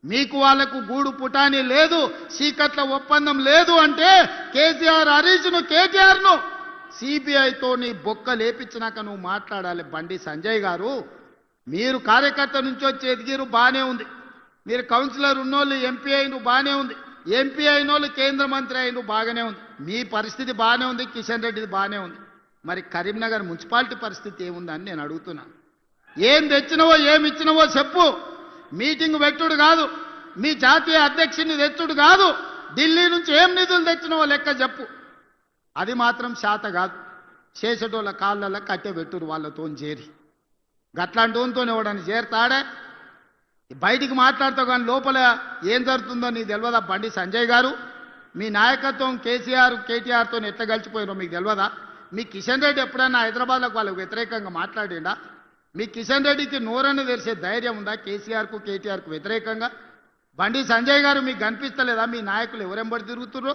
మీకు వాళ్ళకు గూడు పుటాని లేదు, సీకట్ల ఒప్పందం లేదు అంటే కేసీఆర్ హరీష్ను కేటీఆర్ను సిబిఐతో నీ బొక్క లేపించినాక నువ్వు మాట్లాడాలి. బండి సంజయ్ గారు, మీరు కార్యకర్త నుంచి వచ్చి ఎదిగిరు బాగానే ఉంది, మీరు కౌన్సిలర్ ఉన్నోళ్ళు ఎంపీ అయిన బాగానే ఉంది, ఎంపీ అయినోళ్ళు కేంద్ర మంత్రి అయిన బాగానే ఉంది, మీ పరిస్థితి బాగానే ఉంది, కిషన్ రెడ్డిది బాగానే ఉంది. మరి కరీంనగర్ మున్సిపాలిటీ పరిస్థితి ఏముందని నేను అడుగుతున్నా. ఏం తెచ్చినవో ఏమి ఇచ్చినవో చెప్పు. మీటింగ్ పెట్టుడు కాదు, మీ జాతీయ అధ్యక్షుని తెచ్చుడు కాదు, ఢిల్లీ నుంచి ఏం నిధులు తెచ్చినవో లెక్క చెప్పు. అది మాత్రం శాత కాదు. చేసేటోళ్ళ కాళ్ళల్లో కట్టె పెట్టురు వాళ్ళతో చేరి. గట్లాంటి వాళ్ళతో ఎవడని చేరతాడే? బయటికి మాట్లాడుతావు కానీ లోపల ఏం జరుగుతుందో నీకు తెలియదా? బండి సంజయ్ గారు, మీ నాయకత్వం కేసీఆర్ కేటీఆర్తో ఎట్లా కలిసిపోయినో మీకు తెలియదా? మీ కిషన్ రెడ్డి ఎప్పుడన్నా హైదరాబాద్లోకి వాళ్ళకు వ్యతిరేకంగా మాట్లాడిండా? మీ కిషన్ రెడ్డికి నోరని తెరిసే ధైర్యం ఉందా కేసీఆర్కు కేటీఆర్కు వ్యతిరేకంగా? బండి సంజయ్ గారు మీకు కనిపిస్తలేదా మీ నాయకులు ఎవరెంబడి తిరుగుతుర్రో?